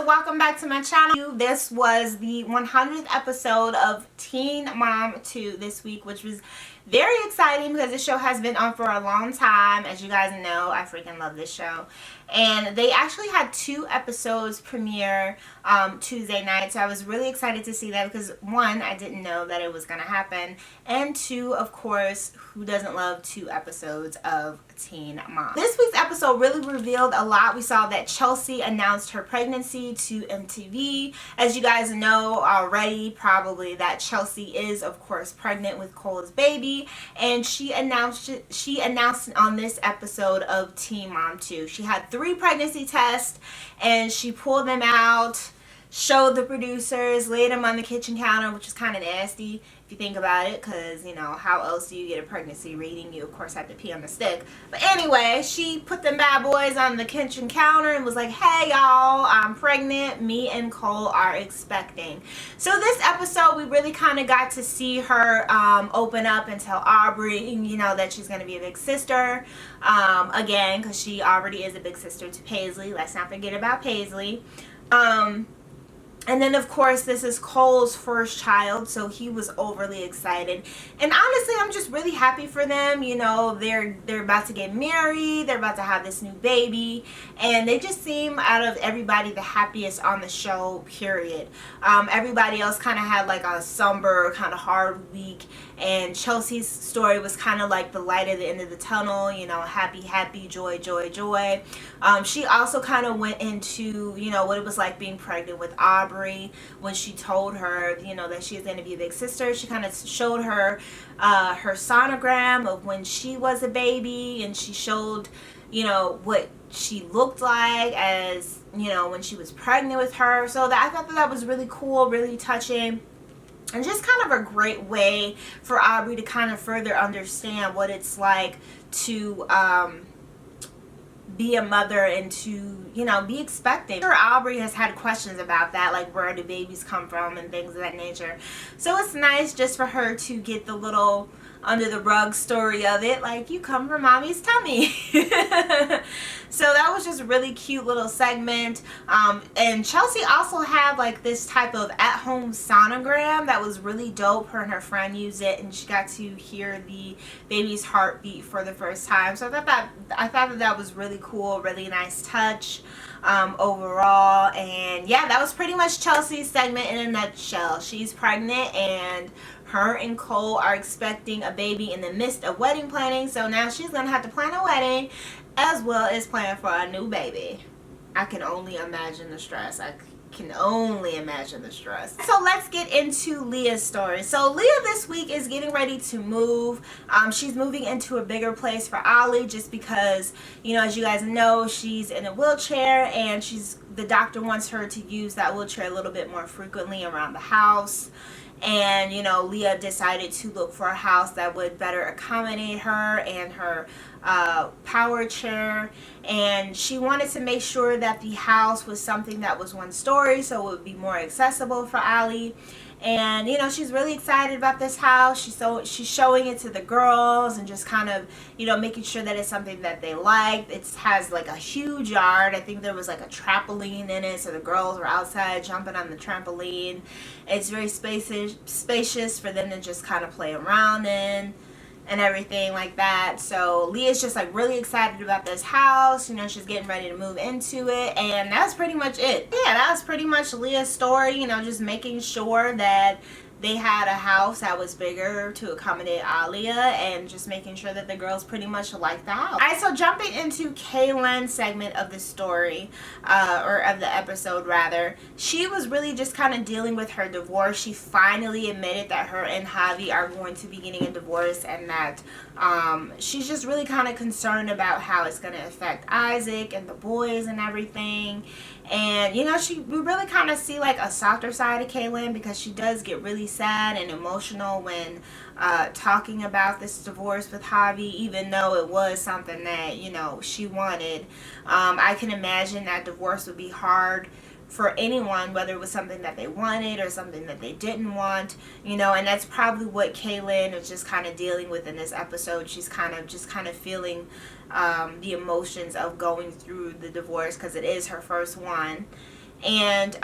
welcome back to my channel. This was the 100th episode of Teen Mom 2 this week, which was very exciting because this show has been on for a long time. As you guys know, I freaking love this show. And they actually had 2 episodes premiere Tuesday night, so I was really excited to see that because 1, I didn't know that it was going to happen, and 2, of course, who doesn't love 2 episodes of Teen Mom? This week's episode really revealed a lot. We saw that Chelsea announced her pregnancy to MTV. As you guys know already, probably, that Chelsea is, of course, pregnant with Cole's baby, and she announced it on this episode of Teen Mom 2. She had 3 pregnancy tests, and she pulled them out, showed the producers, laid them on the kitchen counter, which is kind of nasty if you think about it, because, you know, how else do you get a pregnancy reading? You, of course, have to pee on the stick. But anyway, she put them bad boys on the kitchen counter and was like, hey, y'all, I'm pregnant. Me and Cole are expecting. So this episode, we really kind of got to see her open up and tell Aubrey, you know, that she's going to be a big sister. Again, because she already is a big sister to Paisley. Let's not forget about Paisley. And then, of course, this is Cole's first child, so he was overly excited. And honestly, I'm just really happy for them. You know, they're about to get married. They're about to have this new baby. And they just seem, out of everybody, the happiest on the show, period. Everybody else kind of had, like, a somber, kind of hard week. And Chelsea's story was kind of like the light at the end of the tunnel. You know, happy, happy, joy, joy, joy. She also kind of went into, you know, what it was like being pregnant with Aubrey. When she told her, you know, that she was going to be a big sister, she kind of showed her her sonogram of when she was a baby, and she showed, you know, what she looked like as, you know, when she was pregnant with her. So I thought that was really cool, really touching. And just kind of a great way for Aubrey to kind of further understand what it's like to be a mother and to, you know, be expecting. Sure, Aubrey has had questions about that, like where do babies come from and things of that nature. So it's nice just for her to get the little under the rug story of it, like, you come from mommy's tummy. So that was just a really cute little segment. And Chelsea also had like this type of at-home sonogram that was really dope. Her and her friend used it, and she got to hear the baby's heartbeat for the first time. So I thought that was really cool, really nice touch overall. And yeah, that was pretty much Chelsea's segment in a nutshell. She's pregnant, and her and Cole are expecting a baby in the midst of wedding planning. So now she's going to have to plan a wedding as well as plan for a new baby. I can only imagine the stress. I can only imagine the stress. So let's get into Leah's story. So Leah this week is getting ready to move. She's moving into a bigger place for Ollie just because, you know, as you guys know, she's in a wheelchair, and the doctor wants her to use that wheelchair a little bit more frequently around the house. And, you know, Leah decided to look for a house that would better accommodate her and her power chair. And she wanted to make sure that the house was something that was 1 story, so it would be more accessible for Ollie. And, you know, she's really excited about this house. She's showing it to the girls and just kind of, you know, making sure that it's something that they like. It has like a huge yard. I think there was like a trampoline in it, so the girls were outside jumping on the trampoline. It's very spacious for them to just kind of play around in and everything like that. So Leah's just like really excited about this house. You know, she's getting ready to move into it, and that's pretty much it. Yeah, that was pretty much Leah's story. You know, just making sure that they had a house that was bigger to accommodate Alia, and just making sure that the girls pretty much liked the house. Alright, so jumping into Kailyn's segment of the story, or of the episode rather, she was really just kind of dealing with her divorce. She finally admitted that her and Javi are going to be getting a divorce, and that she's just really kind of concerned about how it's going to affect Isaac and the boys and everything. And, you know, we really kind of see like a softer side of Kailyn, because she does get really sad and emotional when talking about this divorce with Javi, even though it was something that, you know, she wanted. I can imagine that divorce would be hard for anyone, whether it was something that they wanted or something that they didn't want, you know. And that's probably what Kailyn is just kind of dealing with in this episode. She's kind of feeling the emotions of going through the divorce, because it is her first one. And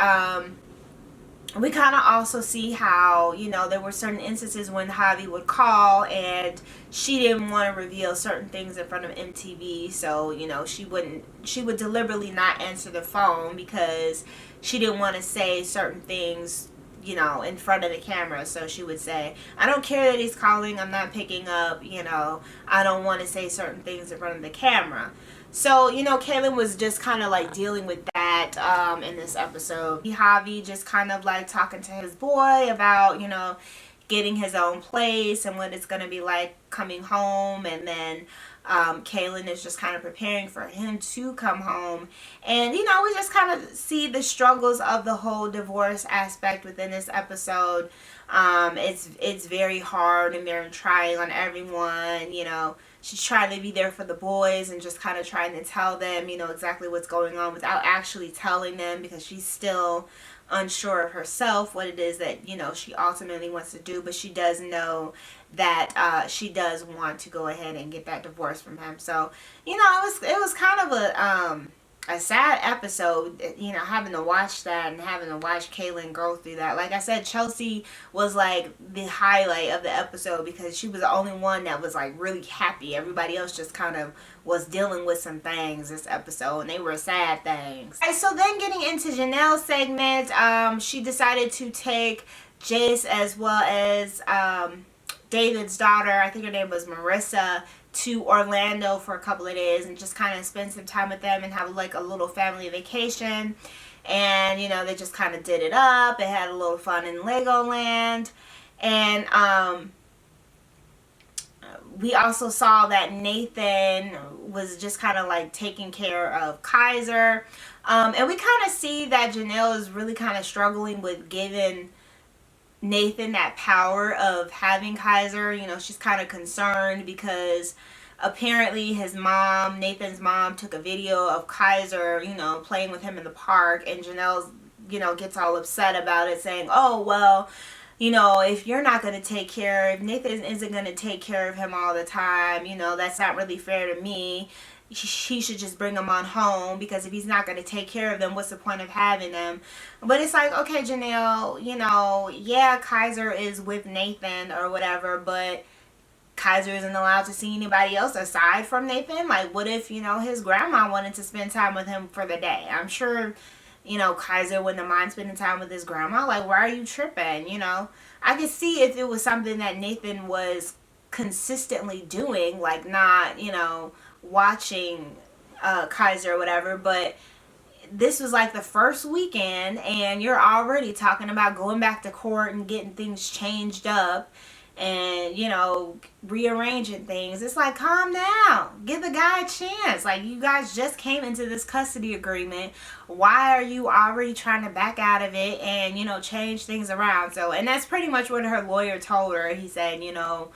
we kind of also see how, you know, there were certain instances when Javi would call and she didn't want to reveal certain things in front of MTV. So, you know, she would deliberately not answer the phone because she didn't want to say certain things, you know, in front of the camera. So she would say, I don't care that he's calling, I'm not picking up, you know, I don't want to say certain things in front of the camera. So, you know, Kailyn was just kind of like dealing with that in this episode. Javi just kind of like talking to his boy about, you know, getting his own place and what it's going to be like coming home. And then Kailyn is just kind of preparing for him to come home. And, you know, we just kind of see the struggles of the whole divorce aspect within this episode. It's very hard and very trying on everyone, you know. She's trying to be there for the boys and just kind of trying to tell them, you know, exactly what's going on without actually telling them, because she's still unsure of herself what it is that, you know, she ultimately wants to do. But she does know that she does want to go ahead and get that divorce from him. So, you know, it was kind of a sad episode, you know, having to watch that and having to watch Kailyn go through that. Like I said, Chelsea was like the highlight of the episode because she was the only one that was like really happy. Everybody else just kind of was dealing with some things this episode, and they were sad things. Alright, so then getting into Jenelle's segment, she decided to take Jace as well as David's daughter, I think her name was Marissa, to Orlando for a couple of days and just kind of spend some time with them and have like a little family vacation. And, you know, they just kind of did it up. They had a little fun in Legoland. And we also saw that Nathan was just kind of like taking care of Kaiser. And we kind of see that Jenelle is really kind of struggling with giving Nathan that power of having Kaiser. You know, she's kind of concerned because apparently his mom, Nathan's mom, took a video of Kaiser, you know, playing with him in the park, and Jenelle, you know, gets all upset about it, saying, oh, well, you know, if you're not going to take care, if Nathan isn't going to take care of him all the time, you know, that's not really fair to me. He should just bring him on home, because if he's not going to take care of them, what's the point of having them? But it's like, okay, Jenelle, you know, yeah, Kaiser is with Nathan or whatever, but Kaiser isn't allowed to see anybody else aside from Nathan. Like, what if, you know, his grandma wanted to spend time with him for the day? I'm sure, you know, Kaiser wouldn't mind spending time with his grandma. Like, why are you tripping? You know, I could see if it was something that Nathan was consistently doing, like not, you know, watching Kaiser or whatever, but this was like the first weekend and you're already talking about going back to court and getting things changed up and, you know, rearranging things. It's like, calm down, give the guy a chance. Like, you guys just came into this custody agreement. Why are you already trying to back out of it and, you know, change things around? So, and that's pretty much what her lawyer told her. He said, you know,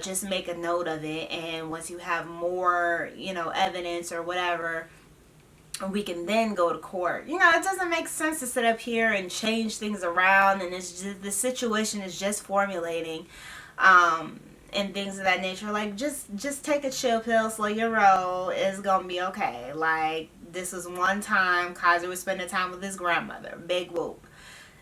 just make a note of it, and once you have more, you know, evidence or whatever, we can then go to court. You know, it doesn't make sense to sit up here and change things around, and it's just, the situation is just formulating, and things of that nature. Like, just take a chill pill, slow your roll, it's gonna be okay. Like, this was one time Kaiser was spending time with his grandmother, big whoop.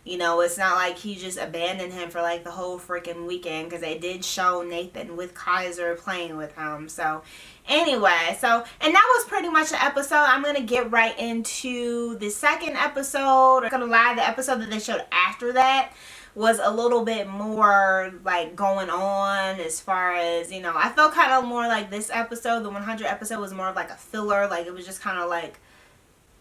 You know, it's not like he just abandoned him for like the whole freaking weekend, because they did show Nathan with Kaiser playing with him. So anyway, and that was pretty much the episode. I'm going to get right into the second episode. I'm not going to lie, the episode that they showed after that was a little bit more like going on, as far as, you know, I felt kind of more like this episode, the 100 episode, was more of like a filler. Like, it was just kind of like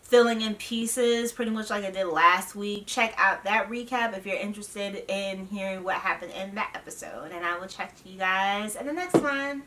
filling in pieces, pretty much like I did last week. Check out that recap if you're interested in hearing what happened in that episode. And I will check you guys in the next one.